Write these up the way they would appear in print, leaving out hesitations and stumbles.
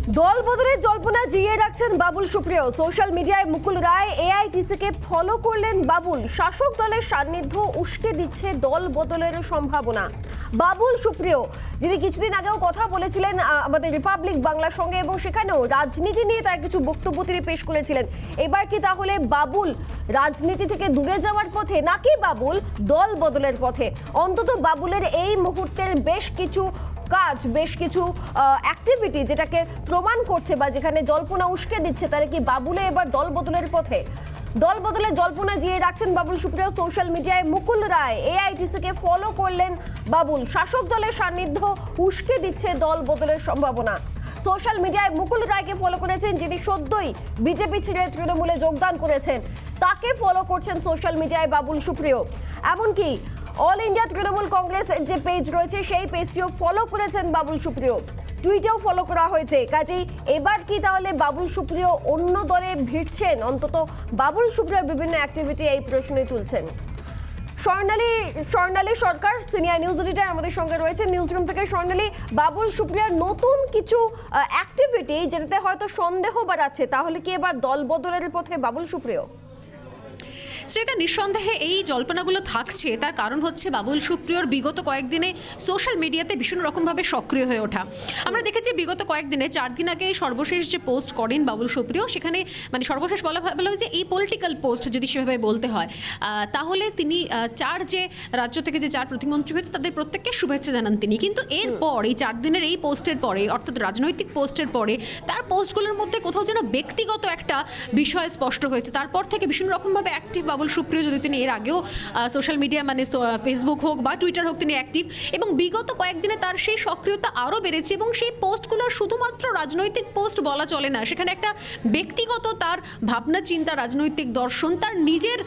দল বদলের জল্পনা জিয়ে রাখছেন বাবুল সুপ্রিয়। সোশ্যাল মিডিয়ায় মুকুল রায় এআইটিসিকে ফলো করলেন বাবুল। শাসক দলের সান্নিধ্য উস্কে দিচ্ছে দল বদলের সম্ভাবনা। বাবুল সুপ্রিয় যিনি কিছুদিন আগেও কথা বলেছিলেন আমাদের রিপাবলিক বাংলার সঙ্গে, এবং সেখানেও রাজনীতি নিয়ে তার কিছু বক্তব্য তিনি পেশ করেছিলেন। এবার কি তাহলে বাবুল রাজনীতি থেকে দূরে যাওয়ার পথে, নাকি বাবুল দল বদলের পথে? অন্তত বাবুলের এই মুহূর্তের বেশ কিছু কাজ, বেশ কিছু অ্যাক্টিভিটি যেটাকে প্রমাণ করছে বা যেখানে জল্পনা উস্কে দিচ্ছে, তাহলে কি বাবুলে এবার দল বদলের পথে? দল বদলের জল্পনা জিয়ে রাখছেন বাবুল সুপ্রিয়। সোশ্যাল মিডিয়ায় মুকুল রায় এআইটিসিকে ফলো করলেন বাবুল। শাসক দলের সান্নিধ্য উস্কে দিচ্ছে দল বদলের সম্ভাবনা। সোশ্যাল মিডিয়ায় মুকুল রায়কে ফলো করেছেন যিনি সদ্যই বিজেপি ছেড়ে তৃণমূলে যোগদান করেছেন, তাকে ফলো করছেন সোশ্যাল মিডিয়ায় বাবুল সুপ্রিয়। এমনকি অল ইন্ডিয়া তৃণমূল কংগ্রেসের যে পেজ রয়েছে সেই পেজটিও ফলো করেছেন বাবুল সুপ্রিয়। টুইটেও ফলো করা হয়েছে। কাজেই এবার কি তাহলে বাবুল সুপ্রিয় অন্য দলে ভিড়ছেন? অন্তত বাবুল সুপ্রিয় বিভিন্ন অ্যাক্টিভিটি এই প্রশ্নই তুলছেন। স্বর্ণালী সরকার সিনিয়র নিউজ এডিটর আমাদের সঙ্গে রয়েছে নিউজরুম থেকে। স্বর্ণালী, বাবুল সুপ্রিয়ার নতুন কিছু অ্যাক্টিভিটি যেটাতে হয়তো সন্দেহ বাড়াচ্ছে, তাহলে কি এবার দল বদলের পথে বাবুল সুপ্রিয়? সেটা নিঃসন্দেহে এই জল্পনাগুলো থাকছে, তার কারণ হচ্ছে বাবুল সুপ্রিয়র বিগত কয়েকদিনে সোশ্যাল মিডিয়াতে ভীষণ রকমভাবে সক্রিয় হয়ে ওঠা। আমরা দেখেছি বিগত কয়েকদিনে, 4 দিন আগে সর্বশেষ যে পোস্ট করেন বাবুল সুপ্রিয়, সেখানে মানে সর্বশেষ বলা ভালো যে এই পলিটিক্যাল পোস্ট যদি সেভাবে বলতে হয়, তাহলে তিনি 4 যে রাজ্য থেকে যে 4 প্রতিমন্ত্রী হয়েছে তাদের প্রত্যেককে শুভেচ্ছা জানান তিনি। কিন্তু এরপর এই 4 দিনের এই পোস্টের পরে, অর্থাৎ রাজনৈতিক পোস্টের পরে, তার পোস্টগুলোর মধ্যে কোথাও যেন ব্যক্তিগত একটা বিষয় স্পষ্ট হয়েছে। তারপর থেকে ভীষণ রকমভাবে অ্যাক্টিভ বাবুল সুপ্রিয়। যদি তিনি এর আগেও সোশ্যাল মিডিয়া মানে ফেসবুক হোক বা টুইটার হোক তিনি অ্যাক্টিভ, এবং বিগত কয়েকদিনে তার সেই সক্রিয়তা আরও বেড়েছে। এবং সেই পোস্টগুলো শুধুমাত্র রাজনৈতিক পোস্ট বলা চলে না, সেখানে একটা ব্যক্তিগত তার ভাবনা চিন্তা, রাজনৈতিক দর্শন, তার নিজের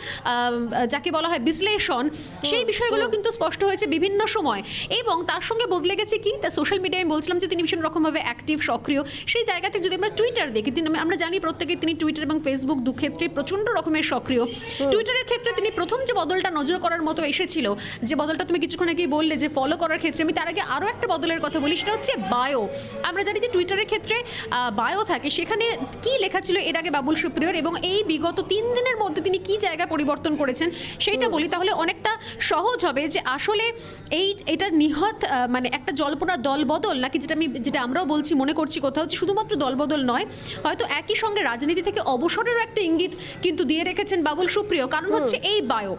যাকে বলা হয় বিশ্লেষণ, সেই বিষয়গুলো কিন্তু স্পষ্ট হয়েছে বিভিন্ন সময়। এবং তার সঙ্গে বদলে গেছে কি, তা সোশ্যাল মিডিয়ায় আমি বলছিলাম যে তিনি ভীষণ রকমভাবে অ্যাক্টিভ, সক্রিয়। সেই জায়গা থেকে যদি আমরা টুইটার দেখি, আমরা জানি প্রত্যেকে তিনি টুইটার এবং ফেসবুক দু ক্ষেত্রে প্রচণ্ড রকমের সক্রিয়। টুইটারের ক্ষেত্রে তিনি প্রথম যে বদলটা নজর করার মতো এসেছিল, যে বদলটা তুমি কিছুক্ষণ আগেই বললে যে ফলো করার ক্ষেত্রে, আমি তার আগে আরও একটা বদলের কথা বলি, সেটা হচ্ছে বায়ো। আমরা জানি যে টুইটারের ক্ষেত্রে বায়ো থাকে, সেখানে কি লেখা ছিল এর আগে বাবুল সুপ্রিয়র, এবং এই বিগত 3 দিনের মধ্যে তিনি কি জায়গা পরিবর্তন করেছেন সেইটা বলি, তাহলে অনেকটা সহজ হবে যে আসলে এটার নিহত মানে একটা জল্পনা দল বদল, নাকি যেটা আমরাও বলছি মনে করছি কোথাও, যে শুধুমাত্র দল বদল নয়, হয়তো একই সঙ্গে রাজনীতি থেকে অবসরেরও একটা ইঙ্গিত কিন্তু দিয়ে রেখেছেন বাবুল সুপ্রিয়। কারণ হচ্ছে এই বায়ো,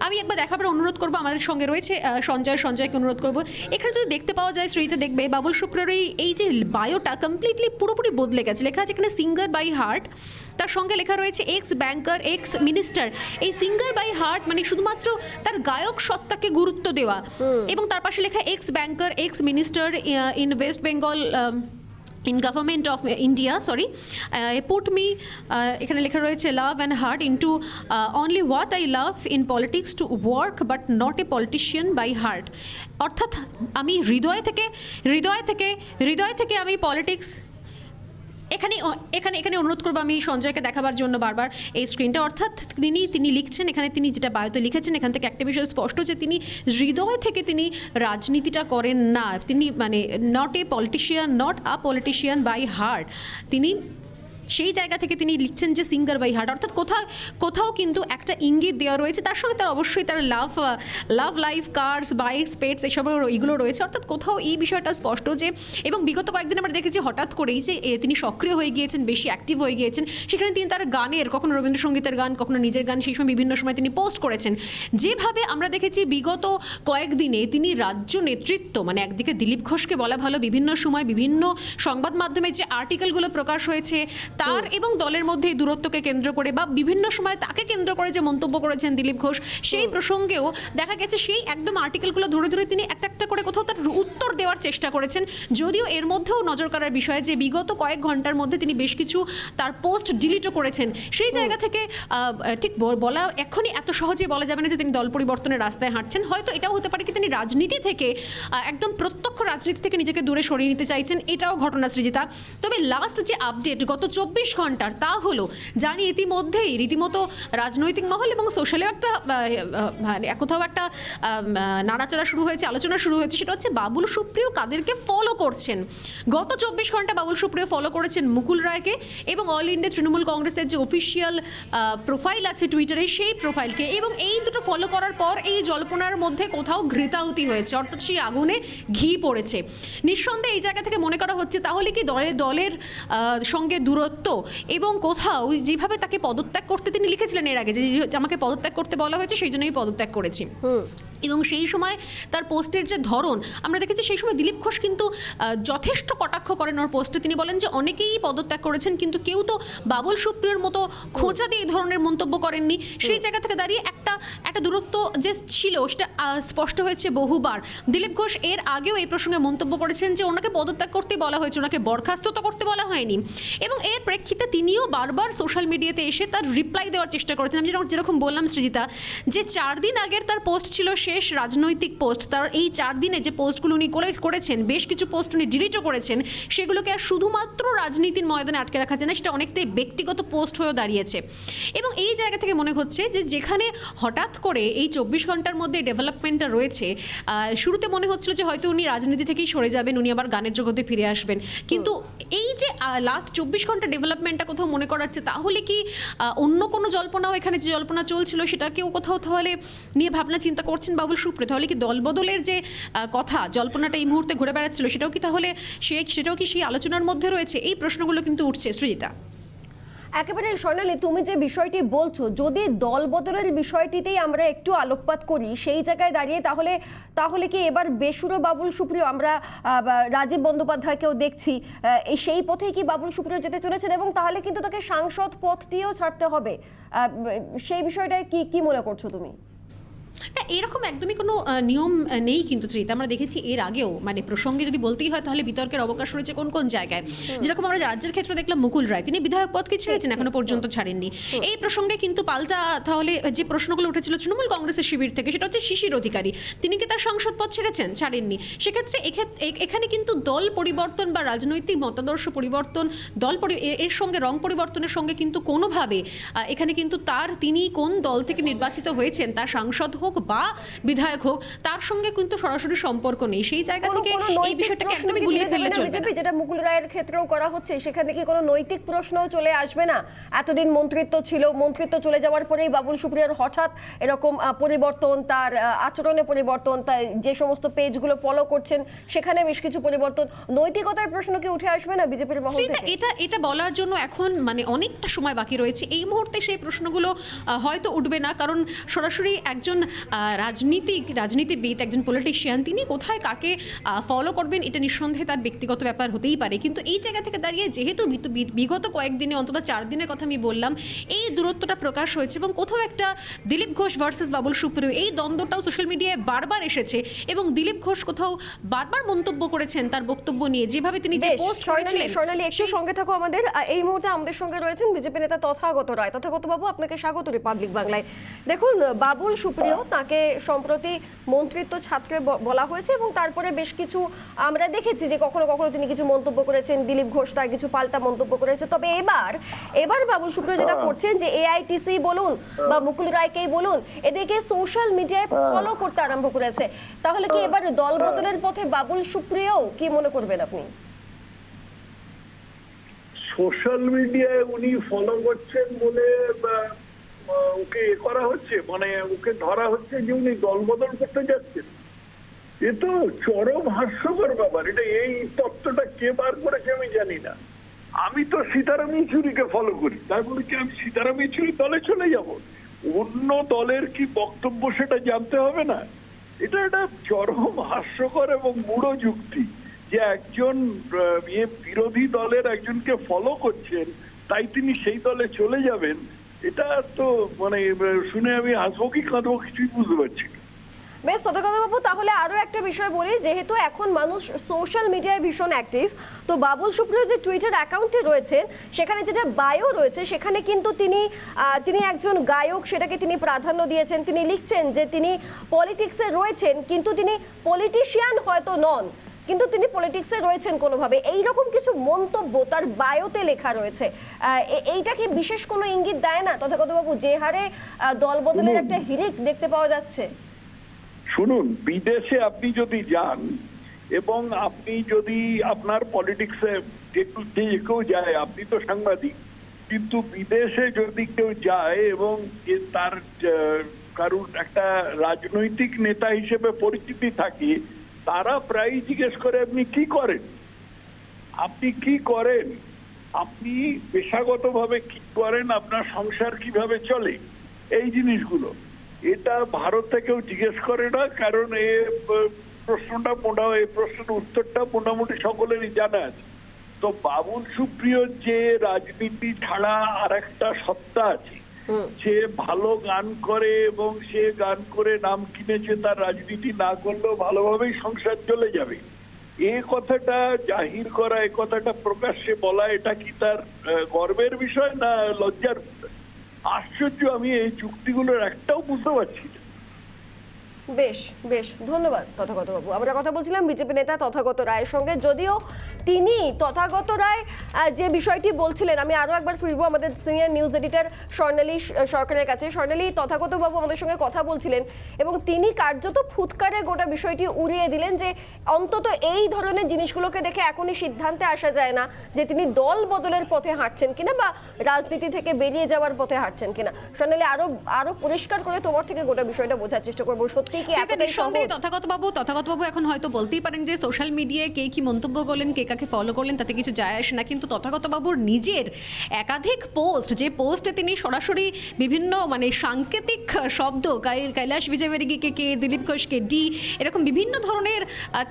আমি একবার দেখাবার অনুরোধ করবো, আমাদের সঙ্গে রয়েছে সঞ্জয়কে অনুরোধ করবো। এখানে যদি দেখতে পাওয়া যায়, শ্রীতে দেখবে বাবুল সুপ্রিয়র এই যে বায়োটা কমপ্লিটলি পুরোপুরি বদলে গেছে। লেখা আছে এখানে সিঙ্গার বাই হার্ট, তার সঙ্গে লেখা রয়েছে এক্স ব্যাংকার, এক্স মিনিস্টার। এই সিঙ্গার বাই হার্ট মানে শুধুমাত্র তার গায়ক সত্তাকে গুরুত্ব দেওয়া, এবং তার পাশে লেখা x banker, x minister in West Bengal in government of India, put me এখানে লেখা রয়েছে love and heart into only what I love in politics to work but not a politician by heart। অর্থাৎ আমি হৃদয় থেকে আমি পলিটিক্স, এখানে অনুরোধ করবো আমি সঞ্জয়কে দেখাবার জন্য বারবার এই স্ক্রিনটা। অর্থাৎ তিনি লিখছেন এখানে, তিনি যেটা বায়োতে লিখেছেন, এখান থেকে একটা বিষয় স্পষ্ট যে তিনি হৃদয় থেকে তিনি রাজনীতিটা করেন না। তিনি মানে not a politician by heart. তিনি সেই জায়গা থেকে তিনি লিখছেন যে সিঙ্গার বাই হার্ট, অর্থাৎ কোথাও কিন্তু একটা ইঙ্গিত দেওয়া রয়েছে। তার সঙ্গে তার অবশ্যই তার love life, cars, bikes, pets এইগুলো রয়েছে। অর্থাৎ কোথাও এই বিষয়টা স্পষ্ট যে, এবং বিগত কয়েকদিন আমরা দেখেছি হঠাৎ করেই যে তিনি সক্রিয় হয়ে গিয়েছেন, বেশি অ্যাক্টিভ হয়ে গিয়েছেন। সেখানে তিনি তার গানের, কখনো রবীন্দ্রসঙ্গীতের গান, কখনো নিজের গান, সেই সময় বিভিন্ন সময় তিনি পোস্ট করেছেন। যেভাবে আমরা দেখেছি বিগত কয়েকদিনে তিনি রাজ্য নেতৃত্ব, মানে একদিকে দিলীপ ঘোষকে বলা ভালো, বিভিন্ন সময় বিভিন্ন সংবাদ মাধ্যমে যে আর্টিকেলগুলো প্রকাশ হয়েছে তার এবং দলের মধ্যে দূরত্বকে কেন্দ্র করে, বা বিভিন্ন সময় তাকে কেন্দ্র করে যে মন্তব্য করেছেন দিলীপ ঘোষ, সেই প্রসঙ্গেও দেখা গেছে সেই একদম আর্টিকেলগুলো ধরে তিনি একটা করে কোথাও তার উত্তর দেওয়ার চেষ্টা করেছেন। যদিও এর মধ্যেও নজর করার বিষয় যে বিগত কয়েক ঘন্টার মধ্যে তিনি বেশ কিছু তার পোস্ট ডিলিটও করেছেন। সেই জায়গা থেকে ঠিক বলা এখনই এত সহজে বলা যাবে না যে তিনি দল পরিবর্তনের রাস্তায় হাঁটছেন। হয়তো এটাও হতে পারে কি তিনি রাজনীতি থেকে একদম প্রত্যক্ষ রাজনীতি থেকে নিজেকে দূরে সরিয়ে নিতে চাইছেন, এটাও ঘটনা সৃজিতা। তবে লাস্ট যে আপডেট, গত ঘন্টার, তা হলো জানি ইতিমধ্যেই রীতিমতো রাজনৈতিক মহল এবং সোশ্যালেও একটা কোথাও একটা নাড়াচাড়া শুরু হয়েছে, আলোচনা শুরু হয়েছে। সেটা হচ্ছে বাবুল সুপ্রিয় কাদেরকে ফলো করছেন। গত 24 ঘন্টা বাবুল সুপ্রিয় ফলো করেছেন মুকুল রায়কে এবং অল ইন্ডিয়া তৃণমূল কংগ্রেসের যে অফিসিয়াল প্রোফাইল আছে টুইটারে সেই প্রোফাইলকে, এবং এই দুটো ফলো করার পর এই জল্পনার মধ্যে কোথাও ঘৃতাহুতি হয়েছে, অর্থাৎ সেই আগুনে ঘি পড়েছে। নিঃসন্দেহে এই জায়গা থেকে মনে করা হচ্ছে তাহলে কি দলের সঙ্গে দূরত্ব, এবং কোথাও যেভাবে তাকে পদত্যাগ করতে তিনি লিখেছিলেন এর আগে যে আমাকে পদত্যাগ করতে বলা হয়েছে সেই জন্যই পদত্যাগ করেছি, এবং সেই সময় তার পোস্টের যে ধরন আমরা দেখেছি, সেই সময় দিলীপ ঘোষ কিন্তু যথেষ্ট কটাক্ষ করেন ওর পোস্টে। তিনি বলেন যে অনেকেই পদত্যাগ করেছেন কিন্তু কেউ তো বাবুল সুপ্রিয়র মতো খোঁচা দিয়ে এই ধরনের মন্তব্য করেননি। সেই জায়গা থেকে দাঁড়িয়ে একটা দূরত্ব যে ছিল সেটা স্পষ্ট হয়েছে বহুবার। দিলীপ ঘোষ এর আগেও এই প্রসঙ্গে মন্তব্য করেছেন যে ওনাকে পদত্যাগ করতে বলা হয়েছে, ওনাকে বরখাস্ত তো করতে বলা হয়নি, এবং এর প্রেক্ষিতে তিনিও বারবার সোশ্যাল মিডিয়াতে এসে তার রিপ্লাই দেওয়ার চেষ্টা করেছেন। আমি যেরকম বললাম সৃজিতা, যে 4 দিন আগের তার পোস্ট ছিল শেষ রাজনৈতিক পোস্ট, তার এই 4 দিনে যে পোস্টগুলো উনি করেছেন, বেশ কিছু পোস্ট উনি ডিলিটও করেছেন, সেগুলোকে আর শুধুমাত্র রাজনীতির ময়দানে আটকে রাখা যায় না, সেটা অনেকটাই ব্যক্তিগত পোস্ট হয়েও দাঁড়িয়েছে। এবং এই জায়গা থেকে মনে হচ্ছে যে যেখানে হঠাৎ করে এই 24 ঘন্টার মধ্যে ডেভেলপমেন্টটা রয়েছে, শুরুতে মনে হচ্ছিল যে হয়তো উনি রাজনীতি থেকেই সরে যাবেন, উনি আবার গানের জগতে ফিরে আসবেন, কিন্তু এই যে লাস্ট 24 ঘন্টা ডেভেলপমেন্টটা কোথাও মনে করাচ্ছে তাহলে কি অন্য কোনো জল্পনাও, এখানে যে জল্পনা চলছিল সেটাকেও কোথাও তাহলে নিয়ে ভাবনা চিন্তা করছেন বাবুল সুপ্রিয়? তাহলে কি দলবদলের যে কথা, জল্পনাটা এই মুহূর্তে ঘুরে বেড়াচ্ছিল, সেটাও কি তাহলে সেটাও কি সেই আলোচনার মধ্যে রয়েছে? এই প্রশ্নগুলো কিন্তু উঠছে সৃজিতা। একেবারে স্বর্ণালী, তুমি যে বিষয়টি বলছো, যদি দল বদলের বিষয়টিতেই আমরা একটু আলোকপাত করি সেই জায়গায় দাঁড়িয়ে, তাহলে কি এবার বেসুরো বাবুল সুপ্রিয়, আমরা রাজীব বন্দ্যোপাধ্যায়কেও দেখছি, সেই পথেই কি বাবুল সুপ্রিয় যেতে চলেছেন, এবং তাহলে কিন্তু তাকে সাংসদ পদটিও ছাড়তে হবে, সেই বিষয়টায় কি মনে করছো তুমি? না, এরকম একদমই কোনো নিয়ম নেই কিন্তু সৃজিতা। আমরা দেখেছি এর আগেও, মানে প্রসঙ্গে যদি বলতেই হয় তাহলে বিতর্কের অবকাশ রয়েছে কোন কোন জায়গায়। যেরকম আমরা রাজ্যের ক্ষেত্রে দেখলাম মুকুল রায়, তিনি বিধায়ক পদকে ছেড়েছেন, এখনো পর্যন্ত ছাড়েননি। এই প্রসঙ্গে কিন্তু পাল্টা তাহলে যে প্রশ্নগুলো উঠেছিল তৃণমূল কংগ্রেসের শিবির থেকে, সেটা হচ্ছে শিশির অধিকারী, তিনি কি তার সংসদ পদ ছেড়েছেন? ছাড়েননি। সেক্ষেত্রে এখানে কিন্তু দল পরিবর্তন বা রাজনৈতিক মতাদর্শ পরিবর্তন, এর সঙ্গে রং পরিবর্তনের সঙ্গে কিন্তু কোনোভাবে এখানে কিন্তু তিনি কোন দল থেকে নির্বাচিত হয়েছেন, তার সাংসদ হোক বা বিধায়ক হোক, তার সঙ্গে কিন্তু সরাসরি সম্পর্ক নেই। সেই জায়গা থেকে এই বিষয়টাকে একদমই গুলিয়ে ফেললে চলবে না। যেটা মুকুল রায়ের ক্ষেত্রেও করা হচ্ছে, সেখানে কি কোনো নৈতিক প্রশ্নও চলে আসবে না? এতদিন মন্ত্রিত্ব ছিল, মন্ত্রিত্ব চলে যাওয়ার পরেই বাবুল সুপ্রিয়র হঠাৎ এরকম পরিবর্তন, তার আচরণে পরিবর্তন, তার যে সমস্ত পেজগুলো ফলো করছেন সেখানে বেশ কিছু পরিবর্তন, নৈতিকতার প্রশ্ন কি উঠে আসবে না বিজেপির মহল থেকে? এটা বলার জন্য এখন মানে অনেকটা সময় বাকি রয়েছে। এই মুহূর্তে সেই প্রশ্নগুলো হয়তো উঠবে না, কারণ সরাসরি একজন রাজনীতিবিদ, একজন পলিটিশিয়ান, তিনি কোথায় কাকে ফলো করবেন এটা নিঃসন্দেহে তার ব্যক্তিগত ব্যাপার হতেই পারে। কিন্তু এই জায়গা থেকে দাঁড়িয়ে যেহেতু বিগত কয়েকদিনে, অন্তত 4 দিনের কথা আমি বললাম, এই দূরত্বটা প্রকাশ হয়েছে, এবং কোথাও একটা দিলীপ ঘোষ ভার্সেস বাবুল সুপ্রিয় এই দ্বন্দ্বটাও সোশ্যাল মিডিয়ায় বারবার এসেছে, এবং দিলীপ ঘোষ কোথাও বারবার মন্তব্য করেছেন তার বক্তব্য নিয়ে, যেভাবে তিনি যে পোস্ট করেছিলেন। স্বর্ণালী, একটু সঙ্গে থাকো আমাদের। এই মুহূর্তে আমাদের সঙ্গে রয়েছেন বিজেপি নেতা তথাগত রায়। তথাগত বাবু, আপনাকে স্বাগত রিপাবলিক বাংলায়। দেখুন, বাবুল সুপ্রিয়, তাকে সম্প্রতি মন্ত্রিত্ব ছাত্রে বলা হয়েছে, এবং তারপরে বেশ কিছু আমরা দেখেছি যে কখনো কখনো তিনি কিছু মন্তব্য করেছেন, দিলীপ ঘোষ তার কিছু পাল্টা মন্তব্য করেছে। তবে এবার বাবুল সুপ্রিয় যেটা করছেন, যে এআইটিসি বলুন বা মুকুল রায়কেই বলুন, এদেরকে সোশ্যাল মিডিয়ায় ফলো করতে আরম্ভ করেছে। তাহলে কি এবার দল বদলের পথে বাবুল সুপ্রিয়, কি মনে করবেন আপনি? সোশ্যাল মিডিয়ায় উনি ফলো করছেন বলে ওকে করা হচ্ছে, মানে ওকে ধরা হচ্ছে যে উনি দলবদল করতে যাচ্ছেন। এ তো চরম হাস্যকর ব্যাপার। এই তত্ত্বটা কে বার করেছে আমি জানি না। আমি তো সীতারাম ইয়েচুরিকে ফলো করি, তাই বলে কি আমি সীতারাম ইয়েচুরি দলে চলে যাব? অন্য দলের কি বক্তব্য সেটা জানতে হবে না? এটা একটা চরম হাস্যকর এবং মূঢ় যুক্তি যে একজন বিরোধী দলের একজনকে ফলো করছেন, তাই তিনি সেই দলে চলে যাবেন। এটা তো মানে শুনে আমি হাসবো কি কাঁদবো কিছুই বুঝতে পারছি না। বেশ, তথাগত বাবু, তাহলে আরো একটা বিষয় বলি। যেহেতু এখন মানুষ সোশ্যাল মিডিয়ায় ভীষণ অ্যাক্টিভ, তো বাবুল সুপ্রিয় যে টুইটার অ্যাকাউন্টে রয়েছেন, সেখানে যেটা বায়ো রয়েছে, সেখানে কিন্তু তিনি একজন গায়ক, সেটাকে তিনি প্রাধান্য দিয়েছেন। তিনি লিখছেন যে তিনি পলিটিক্সে রয়েছেন, কিন্তু তিনি পলিটিশিয়ান হয়তো নন। কিন্তু তিনি পলিটিক্সে রয়েছেন কোনোভাবে, এইরকম কিছু মন্তব্য তার বায়োতে লেখা রয়েছে। এইটা কি বিশেষ কোনো ইঙ্গিত দেয় না তথাগতবাবু, যে হারে দল বদলের একটা হিড়িক দেখতে পাওয়া যাচ্ছে? শুনুন, বিদেশে আপনি যদি যান এবং আপনি যদি আপনার পলিটিক্সে একটু যে কেউ যায়, আপনি তো সাংবাদিক, কিন্তু বিদেশে যদি কেউ যায় এবং তার কারুর একটা রাজনৈতিক নেতা হিসেবে পরিচিতি থাকে, তারা প্রায়ই জিজ্ঞেস করে আপনি কি করেন, আপনি কি করেন, আপনি পেশাগতভাবে কি করেন, আপনার সংসার কিভাবে চলে, এই জিনিসগুলো। এটা ভারতে কেউ জিজ্ঞেস করে না, কারণ এই প্রশ্নের উত্তরটা মোটামুটি সকলেরই জানা আছে। তো বাবুল সুপ্রিয়র যে রাজনীতি ছাড়া আর একটা সত্তা আছে, সে ভালো গান করে এবং সে গান করে নাম কিনেছে, তার রাজনীতি না করলেও ভালোভাবেই সংসার চলে যাবে। এ কথাটা জাহির করা, এ কথাটা প্রকাশ্যে বলা, এটা কি তার গর্বের বিষয় না লজ্জার বিষয়? আশ্চর্য, আমি এই যুক্তিগুলোর একটাও বুঝতে পারছি না। বেশ বেশ, ধন্যবাদ তথাগত বাবু। আমরা কথা বলছিলাম বিজেপি নেতা তথাগত রায়ের সঙ্গে। যদিও তিনি তথাগত রায় যে বিষয়টি বলছিলেন, আমি আরও একবার ফিরবো আমাদের সিনিয়র নিউজ এডিটর স্বর্ণালী সরকারের কাছে। স্বর্ণালী, তথাগত বাবু আমাদের সঙ্গে কথা বলছিলেন এবং তিনি কার্যত ফুৎকারে গোটা বিষয়টি উড়িয়ে দিলেন যে অন্তত এই ধরনের জিনিসগুলোকে দেখে এখনই সিদ্ধান্তে আসা যায় না যে তিনি দল বদলের পথে হাঁটছেন কিনা বা রাজনীতি থেকে বেরিয়ে যাওয়ার পথে হাঁটছেন কিনা। স্বর্ণালী, আরো পরিষ্কার করে তোমার থেকে গোটা বিষয়টা বোঝার চেষ্টা করবো। সত্যি তথাগতবাবু এখন হয়তো বলতেই পারেন যে সোশ্যাল মিডিয়ায় কে কি মন্তব্য করলেন, কে কাকে ফলো করলেন, তাতে কিছু যায় আসে না, কিন্তু তথাগতবাবুর নিজের একাধিক পোস্ট, যে পোস্টে তিনি সরাসরি বিভিন্ন সাংকেতিক শব্দ, কৈলাস বিজয়বর্গীয়কে কে, দিলীপ ঘোষকে ডি, এরকম বিভিন্ন ধরনের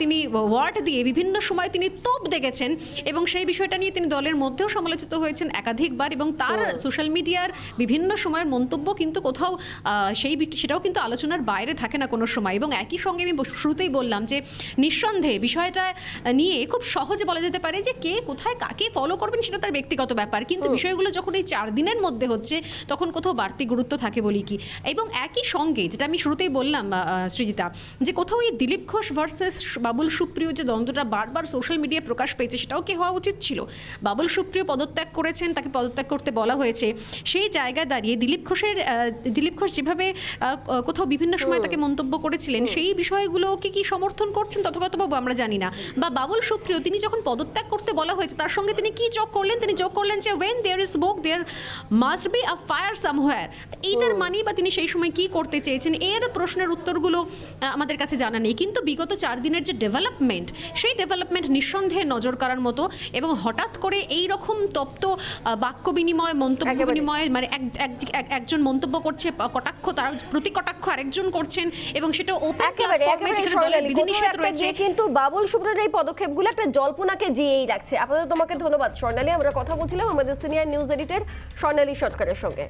তিনি ওয়ার্ড দিয়ে বিভিন্ন সময় তিনি তোপ দেখেছেন এবং সেই বিষয়টা নিয়ে তিনি দলের মধ্যেও সমালোচিত হয়েছেন একাধিকবার এবং তার সোশ্যাল মিডিয়ার বিভিন্ন সময়ের মন্তব্য কিন্তু কোথাও সেটাও কিন্তু আলোচনার বাইরে থাকে না কোনো সময়। এবং একই সঙ্গে আমি শুরুতেই বললাম যে নিঃসন্দেহে বিষয়টা নিয়ে খুব সহজে বলা যেতে পারে যে কে কোথায় কাকে ফলো করবেন সেটা তার ব্যক্তিগত ব্যাপার, কিন্তু বিষয়গুলো যখন এই 4 দিনের মধ্যে হচ্ছে তখন কোথাও বাড়তি গুরুত্ব থাকে বলি কি। এবং একই সঙ্গে যেটা আমি শুরুতেই বললাম সৃজিতা, যে কোথাও এই দিলীপ ঘোষ ভার্সেস বাবুল সুপ্রিয় যে দ্বন্দ্বটা বারবার সোশ্যাল মিডিয়ায় প্রকাশ পেয়েছে, সেটাও কি হওয়া উচিত ছিল? বাবুল সুপ্রিয় পদত্যাগ করেছেন, তাকে পদত্যাগ করতে বলা হয়েছে, সেই জায়গায় দাঁড়িয়ে দিলীপ ঘোষ যেভাবে কোথাও বিভিন্ন সময় তাকে মন্তব্য করেছিলেন, সেই বিষয়গুলোকে কি সমর্থন করছেন তথাগতবাবু আমরা জানি না। বা বাবুল সুপ্রিয় তিনি যখন পদত্যাগ করতে বলা হয়েছে তার সঙ্গে তিনি কি যোগ করলেন? তিনি যোগ করলেন যে when there is smoke there must be a fire somewhere। এইটার মানে বা তিনি সেই সময় কি করতে চেয়েছেন, এর প্রশ্নের উত্তরগুলো আমাদের কাছে জানা নেই। কিন্তু বিগত 4 দিনের যে ডেভেলপমেন্ট, সেই ডেভেলপমেন্ট নিঃসন্দেহে নজর কাড়ার মতো। এবং হঠাৎ করে এই রকম তপ্ত বাক্য বিনিময়, মন্তব্য বিনিময়, একজন মন্তব্য করছে কটাক্ষ, তার প্রতি কটাক্ষ আরেকজন করছেন এবং সেটা ওপেন প্ল্যাটফর্মে যেখানে দলের বিধিনিষেধ রয়েছে। কিন্তু বাবুল সুপ্রিয়র এই পদক্ষেপগুলো একটা জল্পনাকে জিয়েই রাখছে। আপনাদের তোমাকে ধন্যবাদ স্বর্ণালী। আমরা কথা বলছিলাম আমাদের সিনিয়র নিউজ এডিটর স্বর্ণালী সরকারের সঙ্গে।